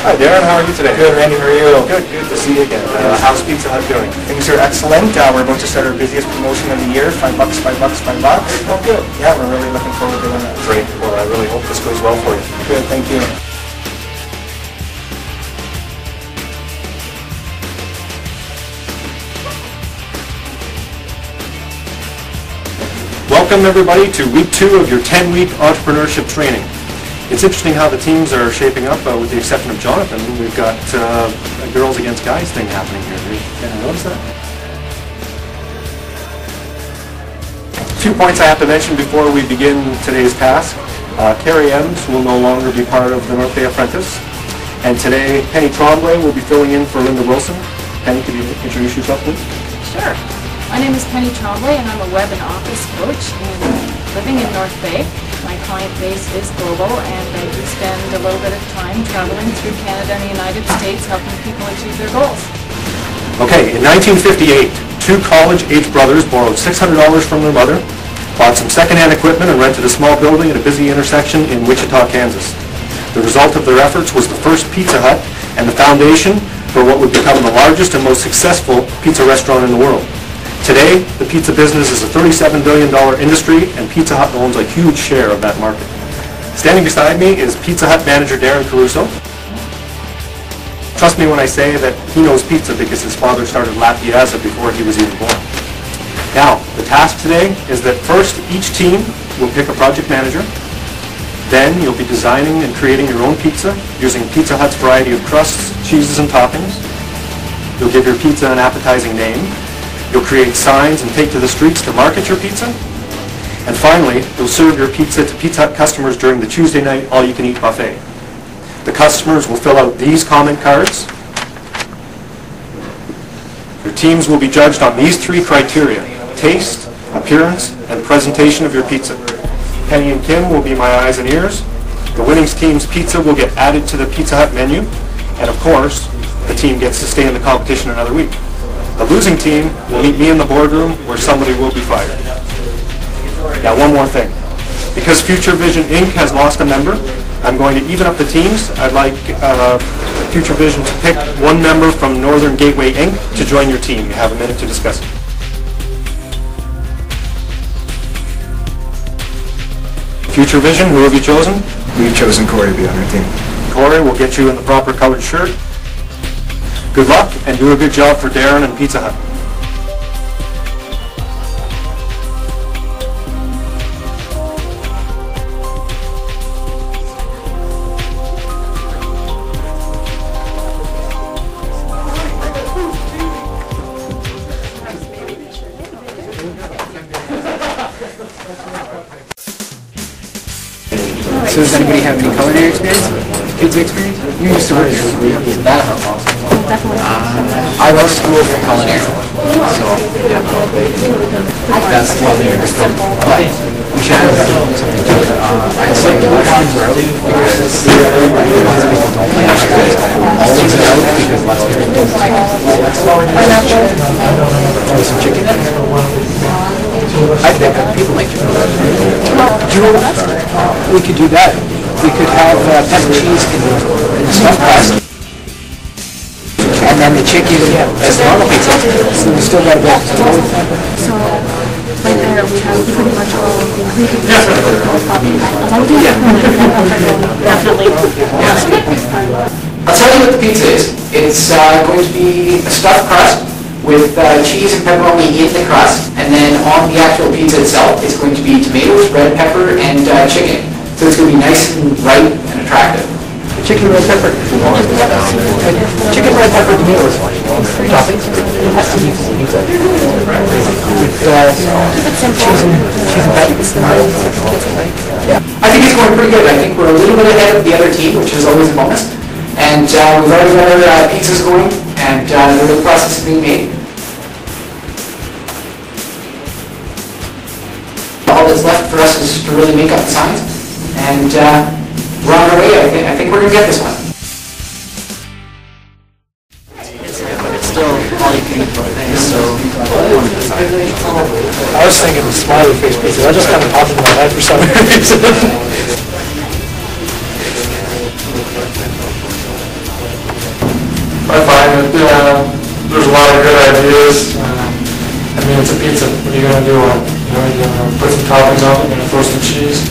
Hi Darren, how are you today? Good, Randy, how are you? Good to see you again. How's Pizza Hut doing? Things are excellent. We're about to start our busiest promotion of the year, $5, $5, $5. Oh good. Yeah, we're really looking forward to doing that. Great. Well, I really hope this goes well for you. Good, thank you. Welcome everybody to week 2 of your 10-week entrepreneurship training. It's interesting how the teams are shaping up, with the exception of Jonathan. We've got a girls against guys thing happening here. Can you notice that? 2 points I have to mention before we begin today's task. Carrie Ems will no longer be part of the North Bay Apprentice. And today, Penny Trombley will be filling in for Linda Wilson. Penny, could you introduce yourself, please? Sure. My name is Penny Trombley, and I'm a web and office coach and living in North Bay. My client base is global, and I do spend a little bit of time traveling through Canada and the United States helping people achieve their goals. Okay, in 1958, 2 college-age brothers borrowed $600 from their mother, bought some second-hand equipment, and rented a small building at a busy intersection in Wichita, Kansas. The result of their efforts was the first Pizza Hut and the foundation for what would become the largest and most successful pizza restaurant in the world. Today, the pizza business is a $37 billion industry, and Pizza Hut owns a huge share of that market. Standing beside me is Pizza Hut manager Darren Caruso. Trust me when I say that he knows pizza because his father started La Piazza before he was even born. Now, the task today is that first, each team will pick a project manager. Then, you'll be designing and creating your own pizza using Pizza Hut's variety of crusts, cheeses, and toppings. You'll give your pizza an appetizing name. You'll create signs and take to the streets to market your pizza. And finally, you'll serve your pizza to Pizza Hut customers during the Tuesday night all-you-can-eat buffet. The customers will fill out these comment cards. Your teams will be judged on these 3 criteria: taste, appearance, and presentation of your pizza. Penny and Kim will be my eyes and ears. The winning team's pizza will get added to the Pizza Hut menu. And of course, the team gets to stay in the competition another week. The losing team will meet me in the boardroom where somebody will be fired. Now, one more thing. Because Future Vision Inc. has lost a member, I'm going to even up the teams. I'd like Future Vision to pick one member from Northern Gateway Inc. to join your team. You have a minute to discuss it. Future Vision, who have you chosen? We've chosen Corey to be on our team. Corey will get you in the proper colored shirt. Good luck, and do a good job for Darren and Pizza Hut. So does anybody have any culinary experience? Pizza experience? You used to work here. That helps also. Definitely. I went to school for culinary. So, yeah. That's culinary. But we should have something to it. I'd say working early because lots of people don't like it. Always out because lots of people don't like it. Some chicken. I think people like chicken. Do you know what? We could do that. We could have pepper cheese in the stuffed crust, and then the chicken as normal pizza. So we still got a bit. So, right there, we have pretty much all of the ingredients. Definitely. I'll tell you what the pizza is. It's going to be a stuffed crust with cheese and pepperoni in the crust, and then on the actual pizza itself, it's going to be tomatoes, red pepper, and chicken. So it's going to be nice and bright and attractive. Chicken, red pepper. Chicken, red pepper, tomatoes. Toppings. Cheese and pepper. Yeah. I think it's going pretty good. I think we're a little bit ahead of the other team, which is always a bonus. And we've already got our pizzas going, and they're in the process of being made. All that's left for us is to really make up the signs, and we're on our way. I think we're going to get this one. It's still all you can eat buffet, so I was thinking of smiley face pizza. That just kind of popped in my head for some reason. I find that there's a lot of good ideas. I mean, it's a pizza. What are you going to do on it? You know, you're going to put some toppings on it, you're going to throw some cheese.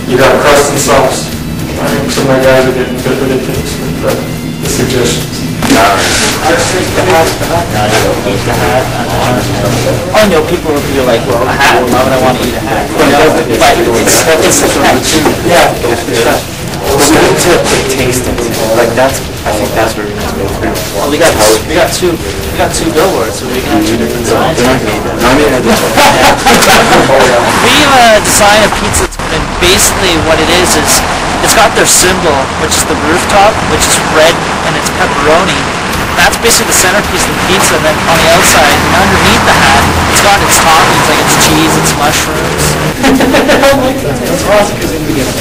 You got crust and sauce. I think some of my guys are getting a bit ridiculous with the suggestions. I know people will be like, well, a hat, why would I want to eat a hat? You know, but it's a catch. Yeah. It's good to taste it. Like that's, I think that's where we need to go through. Well, we got two billboards, so we can have two different signs. We designed a pizza, and basically what it is it's got their symbol, which is the rooftop, which is red, and it's pepperoni. That's basically the centerpiece of the pizza, and then on the outside, and underneath the hat, it's got its toppings, like it's cheese, it's mushrooms. That's awesome because in the beginning.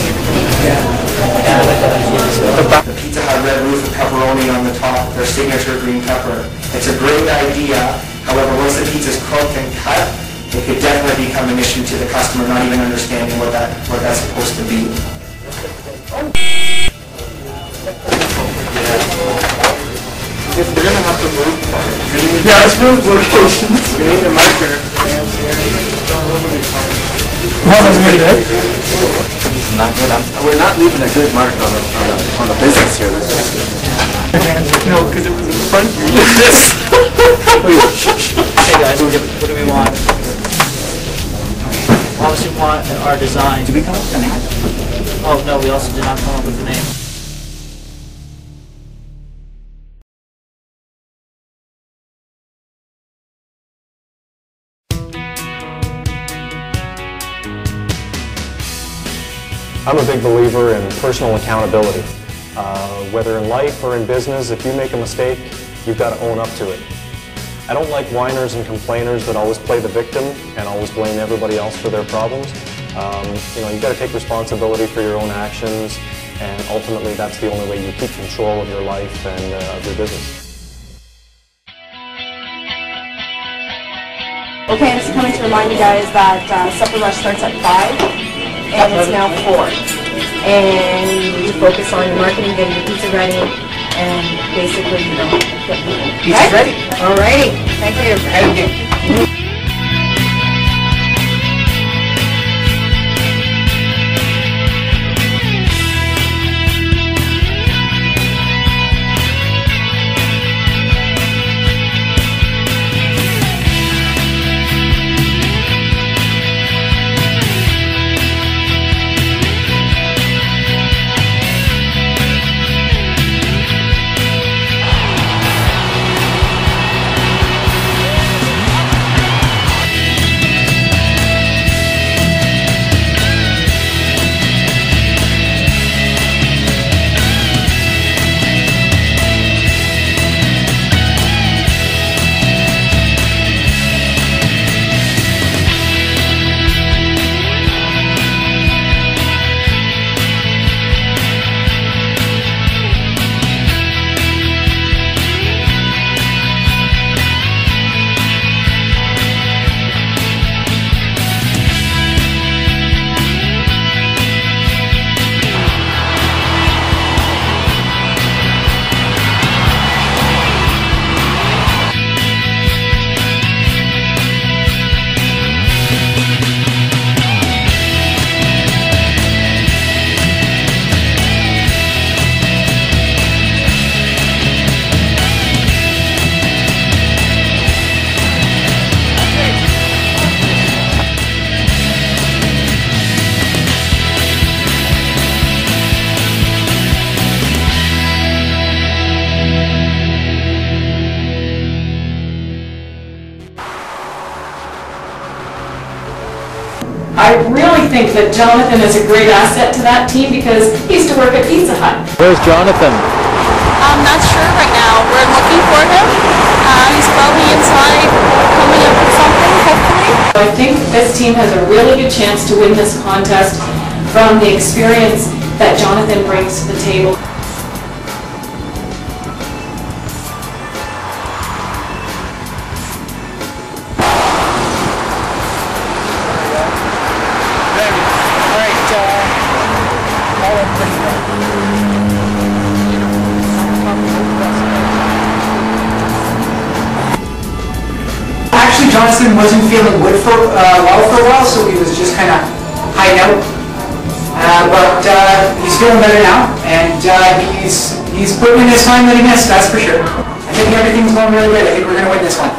The pizza had red roof and pepperoni on the top, their signature green pepper. It's a great idea. However, once the pizza's cooked and cut, it could definitely become an issue to the customer, not even understanding what that's supposed to be. If we're going to have to move, Yeah, let's move locations. we need a marker. We're not leaving a good mark on the business here. No, because it was in front of you. Hey guys, what do we want? Obviously we want our design. Did we come up with a name? Oh no, we also did not come up with the name. I'm a big believer in personal accountability. Whether in life or in business, if you make a mistake, you've got to own up to it. I don't like whiners and complainers that always play the victim and always blame everybody else for their problems. You've got to take responsibility for your own actions, and ultimately that's the only way you keep control of your life and of your business. Okay, I'm just coming to remind you guys that supper rush starts at 5, and it's now 4. And you focus on your marketing, getting your pizza ready, and basically, get people. Pizza's ready. Alrighty, thank you. Thank you. I really think that Jonathan is a great asset to that team because he used to work at Pizza Hut. Where's Jonathan? I'm not sure right now. We're looking for him. He's probably inside coming up with something, hopefully. I think this team has a really good chance to win this contest from the experience that Jonathan brings to the table. All right, Actually, Jonathan wasn't feeling well for a while, so he was just kind of hiding out. But he's feeling better now, and he's putting in his time that he missed, that's for sure. I think everything's going really good. I think we're going to win this one.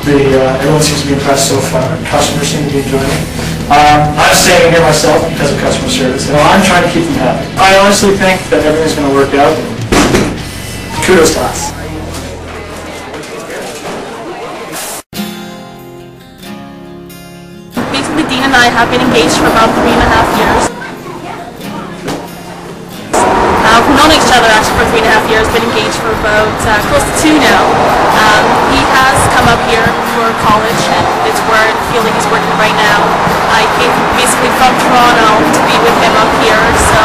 Everyone seems to be impressed so far. Customers seem to be enjoying it. I'm staying here myself because of customer service. I'm trying to keep them happy. I honestly think that everything's going to work out. Kudos to us. Basically, Dean and I have been engaged for about 3.5 years. We've known each other actually for 3.5 years, been engaged for about close to 2 now. He has come up here for college and it's where I feel like he's working right now. I came basically from Toronto to be with him up here, so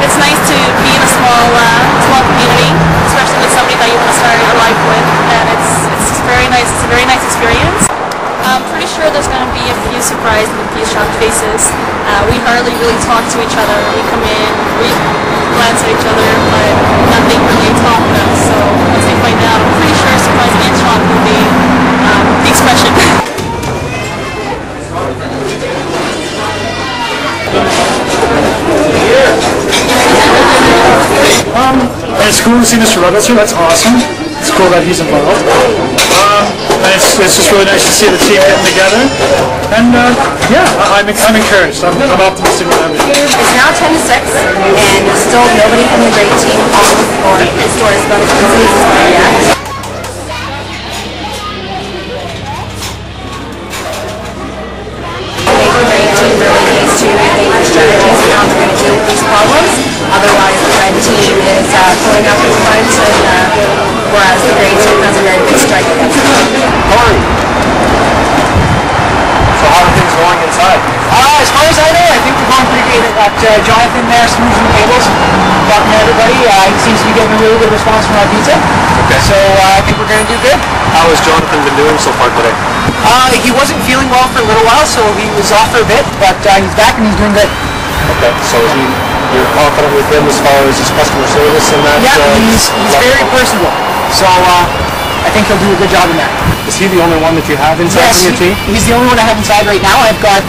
it's nice to be in a small community, especially with somebody that you want to start your life with, and it's very nice. It's a very nice experience. I'm pretty sure there's going to be a few surprised and a few shocked faces. We hardly really talk to each other. We come in, we glance at each other, but nothing really talkative. So once they find out, I'm pretty sure surprised and shocked will be the expression. It's cool to see Mr. Ruggles here. That's awesome. It's cool that he's involved. And it's just really nice to see the team getting together. And yeah, I'm encouraged. I'm optimistic about everything. It's now 10 to 6, and there's still nobody from the great team on the floor. The store is about to close yet. Otherwise, the red team is pulling up in front, and whereas the gray team has a very good strike against them. Corey, so how are things going inside? As far as I know, I think we're going pretty good. Got Jonathan there smoothing tables, talking to everybody. He seems to be getting a really good response from our pizza. Okay. So I think we're going to do good. How has Jonathan been doing so far today? He wasn't feeling well for a little while, so he was off for a bit, but he's back and he's doing good. Okay, so you're confident with him as far as his customer service and that? Yeah, he's very personable, so I think he'll do a good job in that. Is he the only one that you have inside from your team? He's the only one I have inside right now. I've got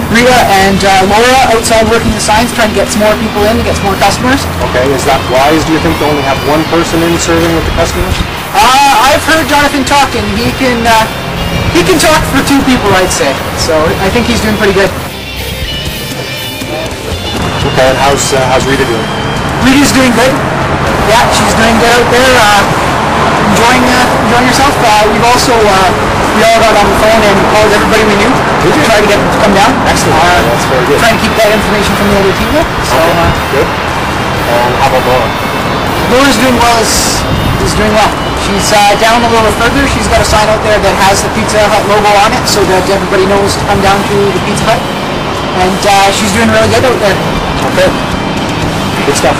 Rita and Laura outside working the signs, trying to get some more people in, to get some more customers. Okay, is that wise, do you think, to only have one person in serving with the customers? I've heard Jonathan talk, and he can talk for 2 people, I'd say. So I think he's doing pretty good. Okay, and how's Rita doing? Rita's doing good. Yeah, she's doing good out there, enjoying herself. We've also, we all got on the phone and called everybody we knew to try to get them to come down. Excellent. That's very good. Trying to keep that information from the other people. So, good. And how about Laura? Laura's doing well. Is doing well. She's down a little further. She's got a sign out there that has the Pizza Hut logo on it so that everybody knows to come down to the Pizza Hut. And she's doing really good out there. Okay. Good stuff.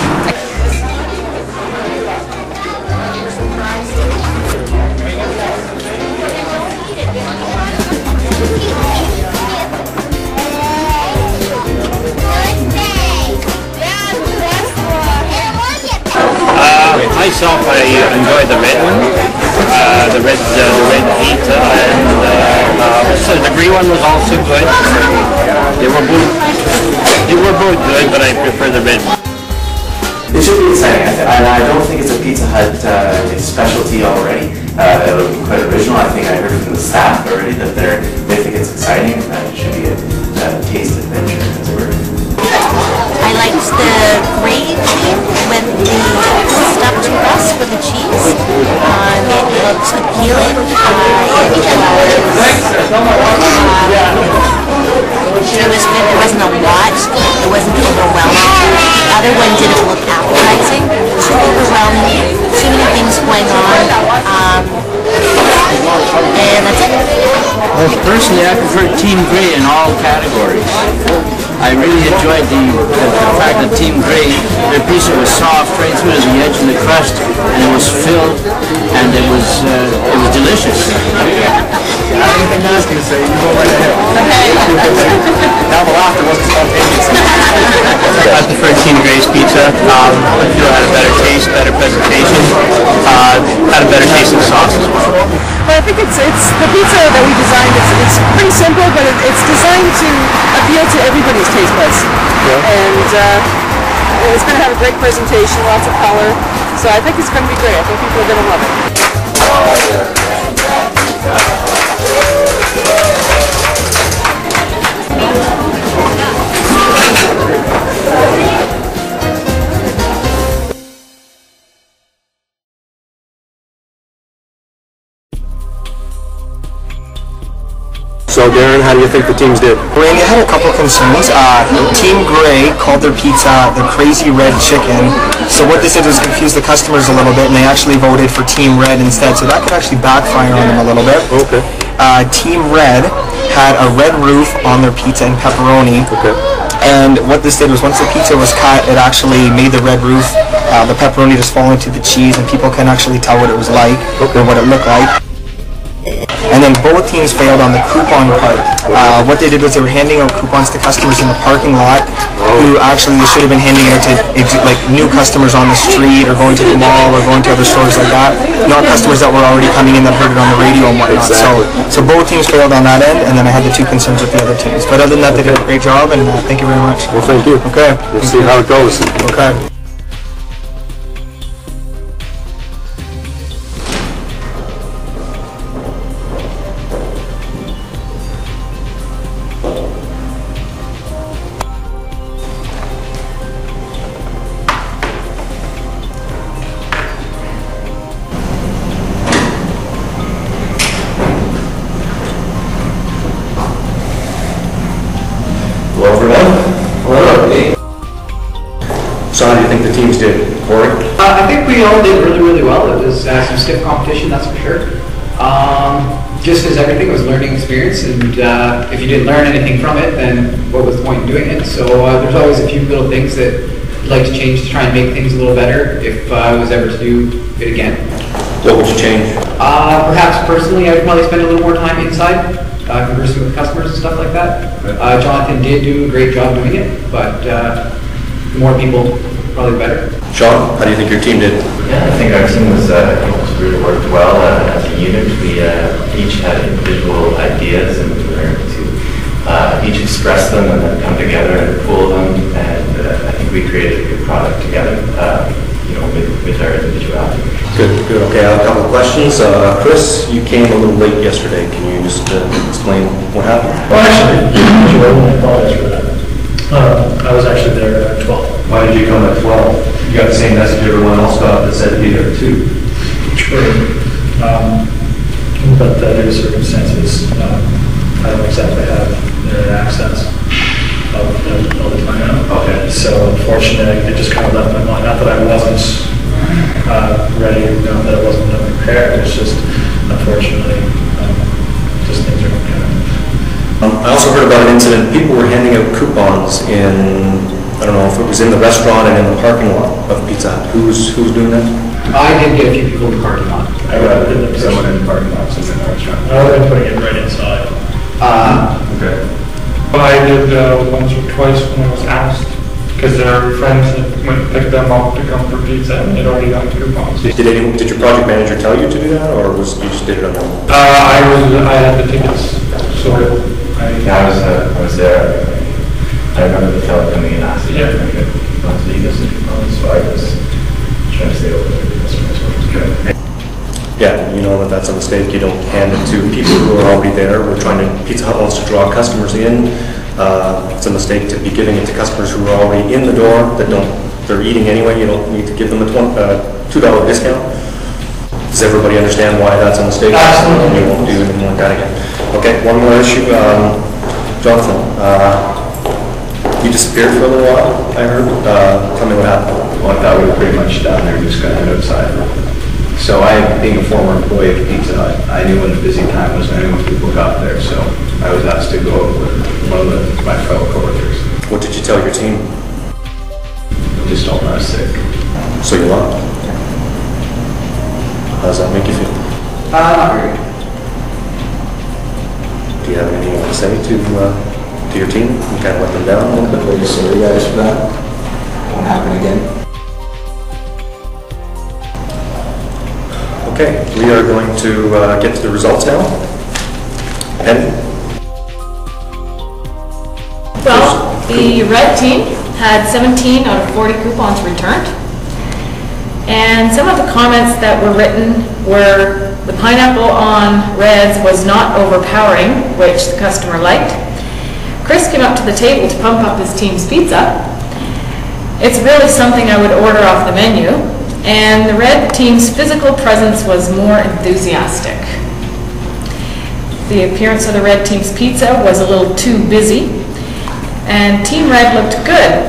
Myself, I enjoy the red one, the red pizza, and so the green one was also good. They were both good, but I prefer the red one. It should be exciting, and I don't think it's a Pizza Hut specialty already. It'll be quite original. I think I heard from the staff already that they think it's exciting, and that it should be a taste adventure, as it were. I liked the gravy with the stuffed crust with the cheese. It looked appealing. It was good. There wasn't a lot. It wasn't overwhelming. The other one didn't look appetizing. Too overwhelming. Too many things going on. And that's it. Well, personally, I prefer Team Grey in all categories. I really enjoyed the fact that Team Grey, their pizza was soft right through to the edge of the crust, and it was filled, and it was delicious. Anything else to say, you go right ahead. Now the laughter wasn't spontaneous. I prefer Team Grey's pizza. I feel it had a better taste, better presentation, had a better taste of sauce as well. But I think it's the pizza that we designed. It's pretty simple, but it's designed to appeal to everybody's taste buds. And it's going to have a great presentation, lots of color. So I think it's going to be great. I think people are going to love it. So Darren, how do you think the teams did? Randy, I had a couple concerns. Team Grey called their pizza the Crazy Red Chicken. So what they did was confuse the customers a little bit, and they actually voted for Team Red instead. So that could actually backfire on them a little bit. Okay. Team Red had a red roof on their pizza and pepperoni. Okay. And what this did was once the pizza was cut, it actually made the red roof, the pepperoni just fall into the cheese, and people can actually tell what it was like or what it looked like. And then both teams failed on the coupon part. What they did was they were handing out coupons to customers in the parking lot who actually they should have been handing out to like new customers on the street or going to the mall or going to other stores like that, not customers that were already coming in that heard it on the radio and whatnot. Exactly. So both teams failed on that end, and then I had the two concerns with the other teams. But other than that, they did a great job, and thank you very much. Well, thank you. Okay. We'll see how it goes. Okay. Hello, everyone. Hello. So how do you think the teams did? Corey? I think we all did really, really well. It was some stiff competition, that's for sure. Just as everything, it was a learning experience, and if you didn't learn anything from it, then what was the point in doing it? So there's always a few little things that I'd like to change to try and make things a little better if I was ever to do it again. What would you change? Perhaps personally, I'd probably spend a little more time inside, conversing with customers and stuff like that. Jonathan did do a great job doing it, but more people, probably better. Sean, how do you think your team did? Yeah, I think our team was really worked well as a unit. We each had individual ideas, and we learned to each express them and then come together and pool them. And I think we created a good product together, with our individuality. Good, good. Okay, I have a couple of questions. Chris, you came a little late yesterday. Can you just explain what happened? Well, actually, I apologize for that. I was actually there at 12. Why did you come at 12? You got the same message everyone else got that said be there at 2. True. But due to circumstances, I don't exactly have the access all the time now. Okay. So unfortunately, it just kind of left my mind. Not that I wasn't ready, not that I wasn't prepared. It's just, unfortunately, just things are kind of... I also heard about an incident. People were handing out coupons in, I don't know if it was in the restaurant and in the parking lot of Pizza Hut. Who's doing that? I did get a few people in the parking lot. I would have Someone in the parking lot, someone in the restaurant. I would have been putting it right inside. Okay. I did once or twice when I was asked, because their friends had went and picked them up to come for pizza and they'd already gotten coupons. Did your project manager tell you to do that, or you just did it on your own? I had the tickets, so I was there. I remember the fellow coming and asking if I could not to leave us in coupons, so I was trying to stay over there with customers, which was good. Yeah, you know that that's a mistake. You don't hand it to people who are already there. Pizza Hut wants to draw customers in. It's a mistake to be giving it to customers who are already in the door they're eating anyway. You don't need to give them a $2 discount. Does everybody understand why that's a mistake? Absolutely. You won't do anything like that again. Okay, one more issue. Jonathan, you disappeared for a little while, I heard. Tell me what happened. Well, I thought we were pretty much done. They were just going to head outside. So being a former employee of Pizza Hut, I knew when the busy time was, I knew when people got there, so I was asked to go with one of my fellow coworkers. What did you tell your team? Just told them I was sick. So you lied? How does that make you feel? Not very good. Do you have anything to say to your team? You kind of let them down a little bit? Really sorry guys for that. Won't happen again. Okay, we are going to get to the results now. Penny? Well, the red team had 17 out of 40 coupons returned. And some of the comments that were written were the pineapple on reds was not overpowering, which the customer liked. Chris came up to the table to pump up his team's pizza. It's really something I would order off the menu. And the red team's physical presence was more enthusiastic. The appearance of the red team's pizza was a little too busy, and Team Red looked good,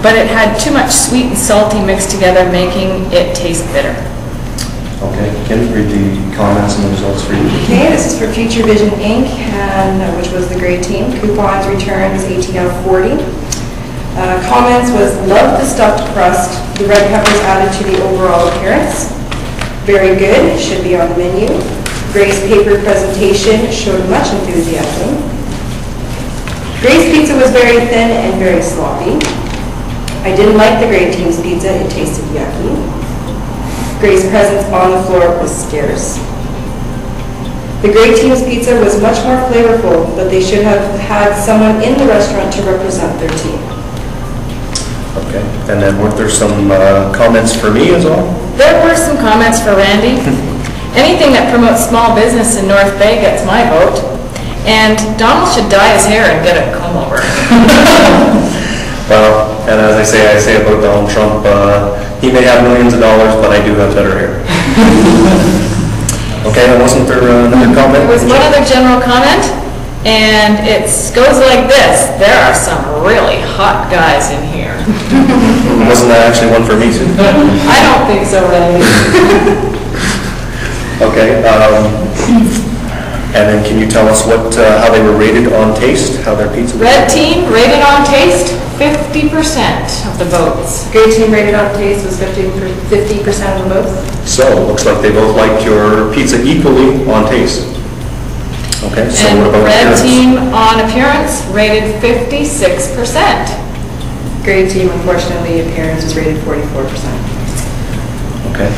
but it had too much sweet and salty mixed together, making it taste bitter. Okay, can you read the comments and the results for you? Okay, this is for Future Vision Inc., and, which was the gray team. Coupons returns 18 out of 40. Comments was, love the stuffed crust. The red peppers added to the overall appearance. Very good, should be on the menu. Gray's paper presentation showed much enthusiasm. Gray's pizza was very thin and very sloppy. I didn't like the gray team's pizza, it tasted yucky. Gray's presence on the floor was scarce. The gray team's pizza was much more flavorful, but they should have had someone in the restaurant to represent their team. Okay, and then weren't there some comments for me as well? There were some comments for Randy. Anything that promotes small business in North Bay gets my vote. And Donald should dye his hair and get a comb over. Well, and as I say about Donald Trump, he may have millions of dollars, but I do have better hair. Okay, and wasn't there another comment? There was one other general comment, and it goes like this. There are some really hot guys in here. Wasn't that actually one for me too? I don't think so, Randy. Okay, and then can you tell us how they were rated on taste, how their pizza was? Red team rated on taste, 50% of the votes. Gray team rated on taste was 50% of the votes. So, looks like they both liked your pizza equally on taste. Okay, so And what about red appearance? team on appearance rated 56%. Gray team, unfortunately, appearance was rated 44%. Okay,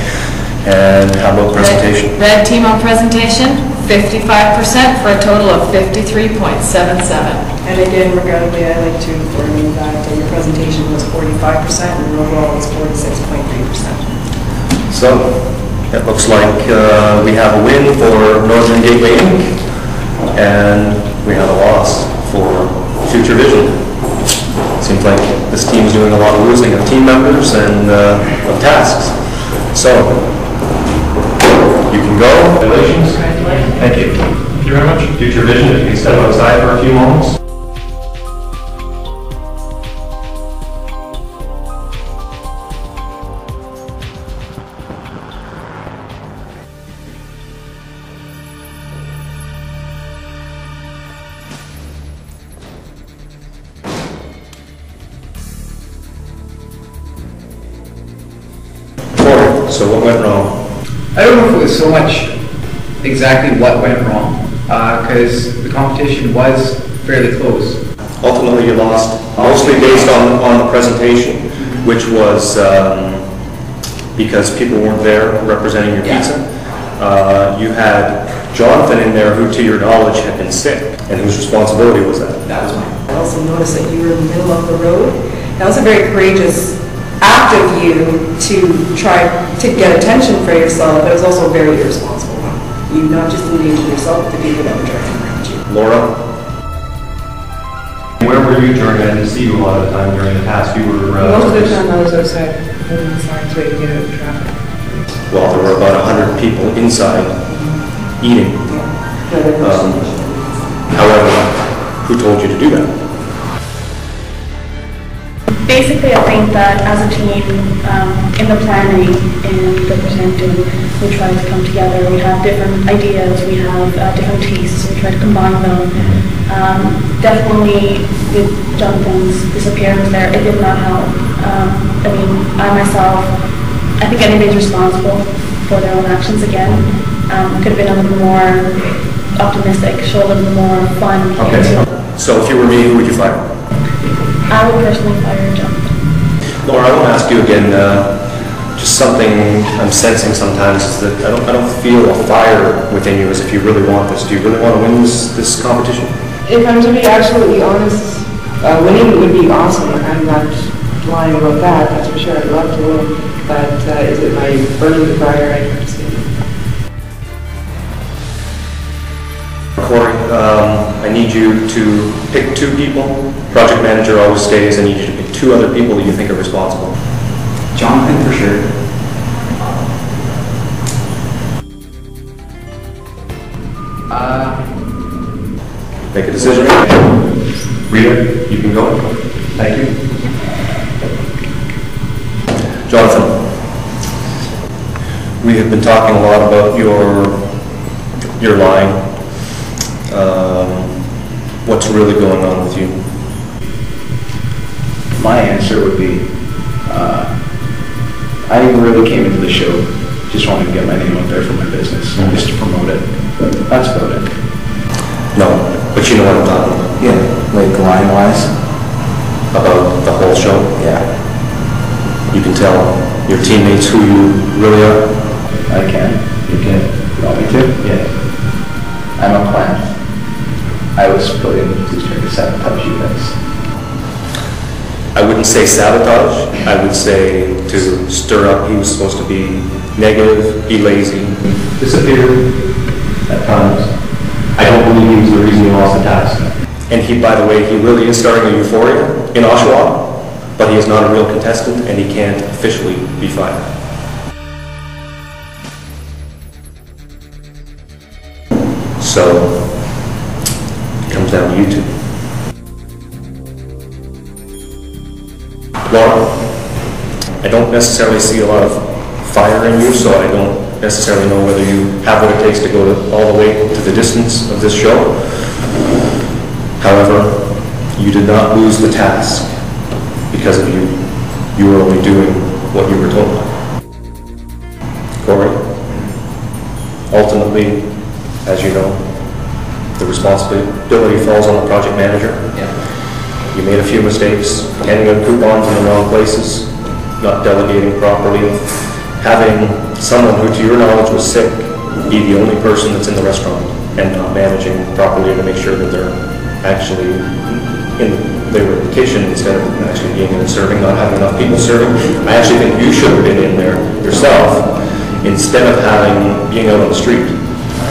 and how about presentation? Red team on presentation, 55% for a total of 53.77. And again, regrettably, I'd like to inform you that your presentation was 45% and your overall was 46.3%. So, it looks like we have a win for Northern Gateway Inc. and we have a loss for Future Vision. Seems like this team is doing a lot of losing of team members and of tasks. So, you can go. Congratulations. Thank you. Thank you very much. Future Vision, if you can step outside for a few moments. So what went wrong? I don't know if it was so much exactly what went wrong, because the competition was fairly close. Ultimately, you lost mostly based on the presentation, which was because people weren't there representing your pizza. You had Jonathan in there who, to your knowledge, had been sick, and whose responsibility was that? That was mine. I also noticed that you were in the middle of the road. That was a very courageous act of you to try to get attention for yourself, but it was also very irresponsible. You not just endangered yourself, but the people that were driving around you. Laura? Where were you during? I didn't see you a lot of the time during the past. You were... Most of the time I was outside, holding the signs waiting to get out of traffic. Well, there were about 100 people inside eating. However, who told you to do that? Basically, I think that as a team, in the planning and the presenting, we try to come together. We have different ideas, we have different tastes, we try to combine them. Definitely, with Jonathan's disappearance there, it did not help. I mean, I myself, I think anybody's responsible for their own actions again. Could have been a little more optimistic, show a little more fun. Okay. So if you were me, who would you fire? I would personally fire Jonathan. Laura, I want to ask you again, just something I'm sensing sometimes is that I don't feel a fire within you as if you really want this. Do you really want to win this competition? If I'm to be absolutely honest, winning would be awesome. I'm not lying about that, that's for sure. I'd love to win. But is it my burning desire? I have to say. Corey, I need you to pick 2 people. Project manager always stays. I need you to pick 2 other people that you think are responsible. Jonathan, for sure. Make a decision. Rita, you can go. Thank you. Jonathan, we have been talking a lot about your line. What's really going on with you? My answer would be, I really came into the show just wanting to get my name out there for my business, just to promote it. That's about it. No, but you know what I'm talking about. Yeah, like line-wise? About the whole show? Yeah. You can tell your teammates who you really are? I can. You can. You want me to? Yeah. I'm a plant. I was put in to try to sabotage you guys. I wouldn't say sabotage. I would say to stir up. He was supposed to be negative, be lazy, disappear at times. I don't believe he was the reason you lost the task. And he, by the way, he really is starting a euphoria in Oshawa, but he is not a real contestant and he can't officially be fired. So, it comes down to you 2. Laura, I don't necessarily see a lot of fire in you, so I don't necessarily know whether you have what it takes to go all the way to the distance of this show. However, you did not lose the task because of you. You were only doing what you were told. Corey, ultimately, as you know, the responsibility falls on the project manager. Yeah. You made a few mistakes, handing out coupons in the wrong places, not delegating properly, having someone who, to your knowledge, was sick be the only person that's in the restaurant and not managing properly to make sure that they're actually they were in the kitchen instead of actually being in and serving, not having enough people serving. I actually think you should have been in there yourself instead of being out on the street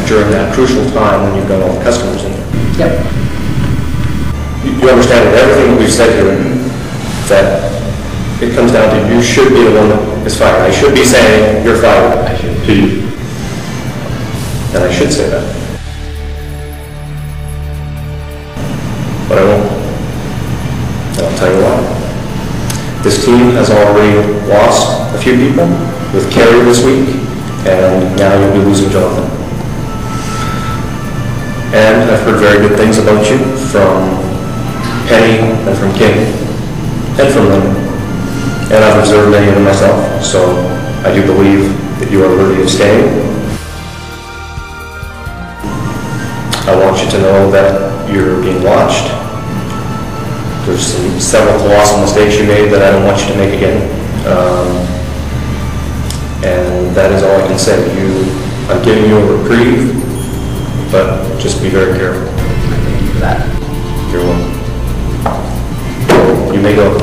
during that crucial time when you've got all the customers in there. Yep. You understand with everything that we've said here that it comes down to you should be the one that is fired. I should be saying you're fired. I should. To you. And I should say that. But I won't. And I'll tell you why. This team has already lost a few people with Kerry this week, and now you'll be losing Jonathan. And I've heard very good things about you from Penny and from Kim and from Lynn. And I've observed many of them myself, so I do believe that you are worthy of staying. I want you to know that you're being watched. There's several colossal mistakes you made that I don't want you to make again. And that is all I can say. I'm giving you a reprieve, but just be very careful. Thank you for that. You're welcome. You may go.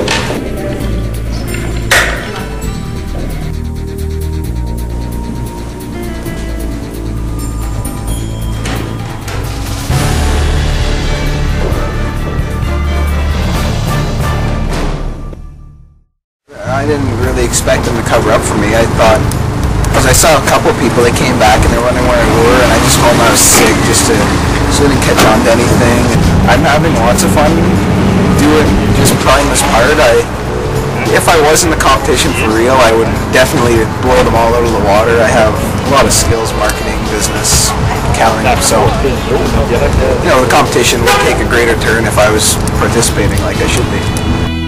I didn't really expect them to cover up for me. I thought, because I saw a couple people that came back and they were wondering where I were, and I just told them I was sick just to so I didn't catch on to anything. I'm having lots of fun doing just playing this part. if I was in the competition for real, I would definitely blow them all out of the water. I have a lot of skills, marketing, business, accounting, so the competition would take a greater turn if I was participating like I should be.